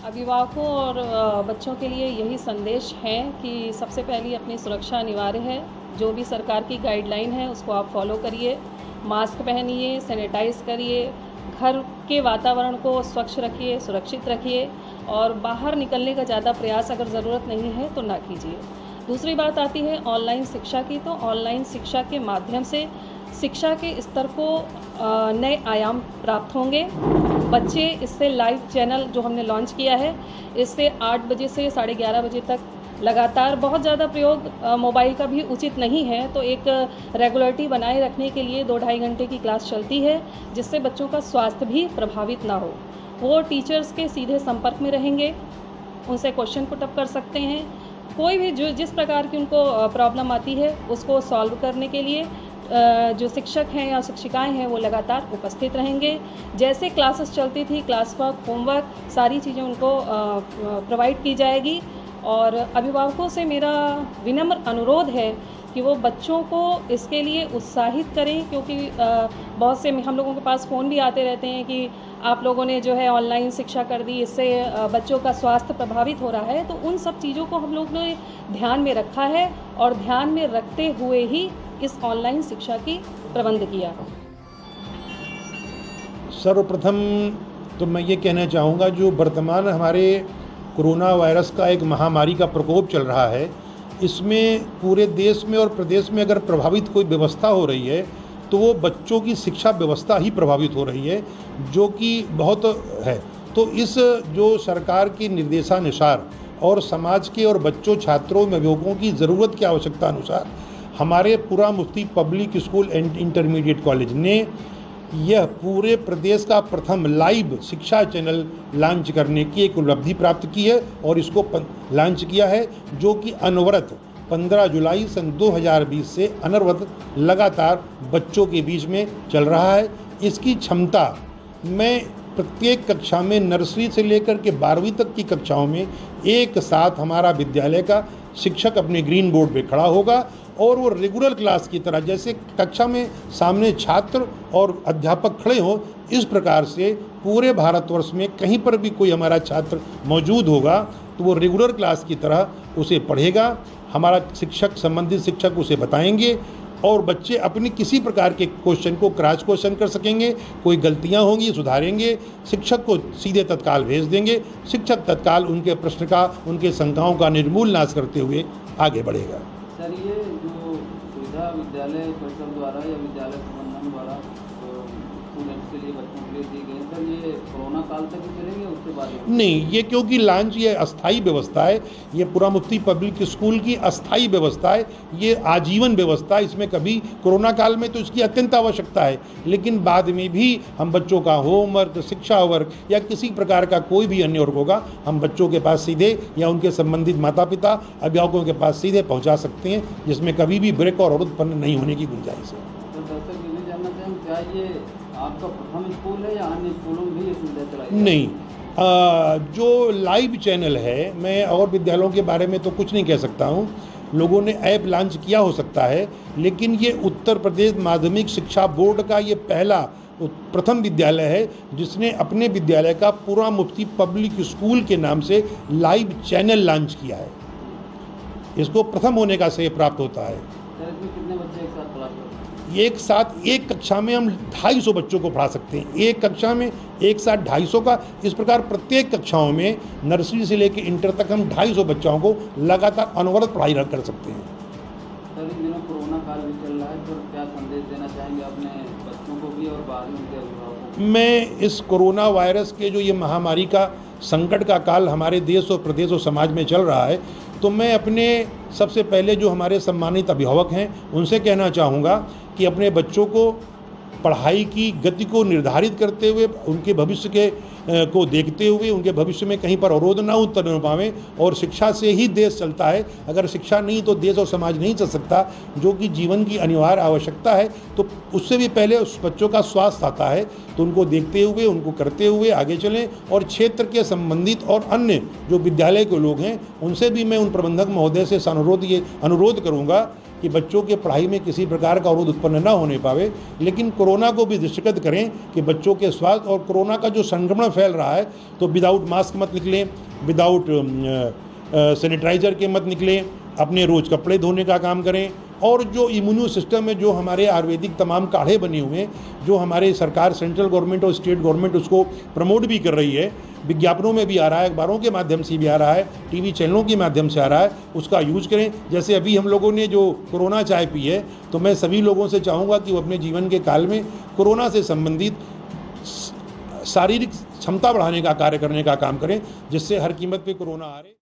अभिभावकों और बच्चों के लिए यही संदेश है कि सबसे पहले अपनी सुरक्षा अनिवार्य है। जो भी सरकार की गाइडलाइन है उसको आप फॉलो करिए, मास्क पहनिए, सैनिटाइज़ करिए, घर के वातावरण को स्वच्छ रखिए, सुरक्षित रखिए और बाहर निकलने का ज़्यादा प्रयास अगर ज़रूरत नहीं है तो ना कीजिए। दूसरी बात आती है ऑनलाइन शिक्षा की, तो ऑनलाइन शिक्षा के माध्यम से शिक्षा के स्तर को नए आयाम प्राप्त होंगे। बच्चे इससे लाइव चैनल जो हमने लॉन्च किया है, इससे 8 बजे से 11:30 बजे तक लगातार बहुत ज़्यादा प्रयोग मोबाइल का भी उचित नहीं है, तो एक रेगुलरिटी बनाए रखने के लिए 2-2.5 घंटे की क्लास चलती है, जिससे बच्चों का स्वास्थ्य भी प्रभावित ना हो। वो टीचर्स के सीधे संपर्क में रहेंगे, उनसे क्वेश्चन पुट अप कर सकते हैं। कोई भी जो जिस प्रकार की उनको प्रॉब्लम आती है उसको सॉल्व करने के लिए जो शिक्षक हैं या शिक्षिकाएं हैं वो लगातार उपस्थित रहेंगे। जैसे क्लासेस चलती थी, क्लास वर्क, होमवर्क, सारी चीज़ें उनको प्रोवाइड की जाएगी। और अभिभावकों से मेरा विनम्र अनुरोध है कि वो बच्चों को इसके लिए उत्साहित करें, क्योंकि बहुत से हम लोगों के पास फ़ोन भी आते रहते हैं कि आप लोगों ने जो है ऑनलाइन शिक्षा कर दी, इससे बच्चों का स्वास्थ्य प्रभावित हो रहा है। तो उन सब चीज़ों को हम लोग ने ध्यान में रखा है और ध्यान में रखते हुए ही इस ऑनलाइन शिक्षा की प्रबंध किया। सर्वप्रथम तो मैं ये कहना चाहूँगा, जो वर्तमान हमारे कोरोना वायरस का एक महामारी का प्रकोप चल रहा है, इसमें पूरे देश में और प्रदेश में अगर प्रभावित कोई व्यवस्था हो रही है तो वो बच्चों की शिक्षा व्यवस्था ही प्रभावित हो रही है, जो कि बहुत है। तो इस जो सरकार के निर्देशानुसार और समाज के और बच्चों, छात्रों, अभिभावकों की ज़रूरत की आवश्यकता अनुसार हमारे पूरा Mufti public school and intermediate college ने यह पूरे प्रदेश का प्रथम लाइव शिक्षा चैनल लॉन्च करने की एक उपलब्धि प्राप्त की है और इसको लॉन्च किया है, जो कि अनवरत 15 जुलाई सन 2020 से अनवरत लगातार बच्चों के बीच में चल रहा है। इसकी क्षमता में प्रत्येक कक्षा में नर्सरी से लेकर के 12वीं तक की कक्षाओं में एक साथ हमारा विद्यालय का शिक्षक अपने ग्रीन बोर्ड पे खड़ा होगा और वो रेगुलर क्लास की तरह, जैसे कक्षा में सामने छात्र और अध्यापक खड़े हों, इस प्रकार से पूरे भारतवर्ष में कहीं पर भी कोई हमारा छात्र मौजूद होगा तो वो रेगुलर क्लास की तरह उसे पढ़ेगा। हमारा शिक्षक, संबंधित शिक्षक उसे बताएंगे और बच्चे अपनी किसी प्रकार के क्वेश्चन को क्रॉस क्वेश्चन कर सकेंगे। कोई गलतियां होंगी सुधारेंगे, शिक्षक को सीधे तत्काल भेज देंगे, शिक्षक तत्काल उनके प्रश्न का, उनके शंकाओं का निर्मूल नाश करते हुए आगे बढ़ेगा। सर, ये जो सुविधा विद्यालय परिषद द्वारा या विद्यालय प्रबंधन द्वारा स्टूडेंट्स के लिए, बच्चों के लिए दी गई, सर ये कोरोना काल तक ही चलेंगे, उसके बाद नहीं? ये क्योंकि लॉन्च ये अस्थाई व्यवस्था है, ये पूरा मुफ्ती पब्लिक स्कूल की अस्थाई व्यवस्था है, ये आजीवन व्यवस्था है। इसमें कभी कोरोना काल में तो इसकी अत्यंत आवश्यकता है, लेकिन बाद में भी हम बच्चों का होमवर्क, शिक्षा वर्क या किसी प्रकार का कोई भी अन्य वर्क होगा, हम बच्चों के पास सीधे या उनके संबंधित माता पिता, अभिभावकों के पास सीधे पहुँचा सकते हैं, जिसमें कभी भी ब्रेक और उत्पन्न नहीं होने की गुंजाइश है। तो दर्शक ये भी जानना चाहें, क्या ये आपका प्रथम स्कूल है या अन्य स्कूलों में भी ये सुविधा चलाई? नहीं, जो लाइव चैनल है, मैं और विद्यालयों के बारे में तो कुछ नहीं कह सकता हूँ। लोगों ने ऐप लॉन्च किया हो सकता है, लेकिन ये उत्तर प्रदेश माध्यमिक शिक्षा बोर्ड का ये पहला प्रथम विद्यालय है जिसने अपने विद्यालय का पूरा मुफ्ती पब्लिक स्कूल के नाम से लाइव चैनल लॉन्च किया है। इसको प्रथम होने का श्रेय प्राप्त होता है। सर, इसमें कितने बच्चे एक साथ क्लास करते हैं? एक साथ एक कक्षा में हम 250 बच्चों को पढ़ा सकते हैं, एक कक्षा में एक साथ 250 का। इस प्रकार प्रत्येक कक्षाओं में नर्सरी से लेकर इंटर तक हम 250 बच्चों को लगातार अनवरत पढ़ाई कर सकते हैं। सर, इन दिनों कोरोना काल भी चल रहा है, तो क्या संदेश देना चाहेंगे अपने बच्चों को भी और बाद में उनके अभिभावकों को? मैं इस कोरोना वायरस के जो ये महामारी का संकट का काल हमारे देश और प्रदेश और समाज में चल रहा है, तो मैं अपने सबसे पहले जो हमारे सम्मानित अभिभावक हैं उनसे कहना चाहूँगा कि अपने बच्चों को पढ़ाई की गति को निर्धारित करते हुए, उनके भविष्य के को देखते हुए उनके भविष्य में कहीं पर अवरोध ना उत्पन्न पावे। और शिक्षा से ही देश चलता है, अगर शिक्षा नहीं तो देश और समाज नहीं चल सकता, जो कि जीवन की अनिवार्य आवश्यकता है। तो उससे भी पहले उस बच्चों का स्वास्थ्य आता है, तो उनको देखते हुए, उनको करते हुए आगे चलें। और क्षेत्र के संबंधित और अन्य जो विद्यालय के लोग हैं उनसे भी मैं उन प्रबंधक महोदय से अनुरोध करूँगा कि बच्चों के पढ़ाई में किसी प्रकार का अवरोध उत्पन्न न होने पावे, लेकिन कोरोना को भी दृष्टिगत करें कि बच्चों के स्वास्थ्य और कोरोना का जो संक्रमण फैल रहा है, तो विदाउट मास्क मत निकलें, विदाउट सैनिटाइजर के मत निकलें, अपने रोज़ कपड़े धोने का काम करें। और जो इम्यूनो सिस्टम में जो हमारे आयुर्वेदिक तमाम काढ़े बने हुए हैं, जो हमारे सरकार, सेंट्रल गवर्नमेंट और स्टेट गवर्नमेंट उसको प्रमोट भी कर रही है, विज्ञापनों में भी आ रहा है, अखबारों के माध्यम से भी आ रहा है, टीवी चैनलों के माध्यम से आ रहा है, उसका यूज करें। जैसे अभी हम लोगों ने जो कोरोना चाय पी है, तो मैं सभी लोगों से चाहूँगा कि वो अपने जीवन के काल में कोरोना से संबंधित शारीरिक क्षमता बढ़ाने का कार्य करने का काम करें, जिससे हर कीमत पे कोरोना आ रहे।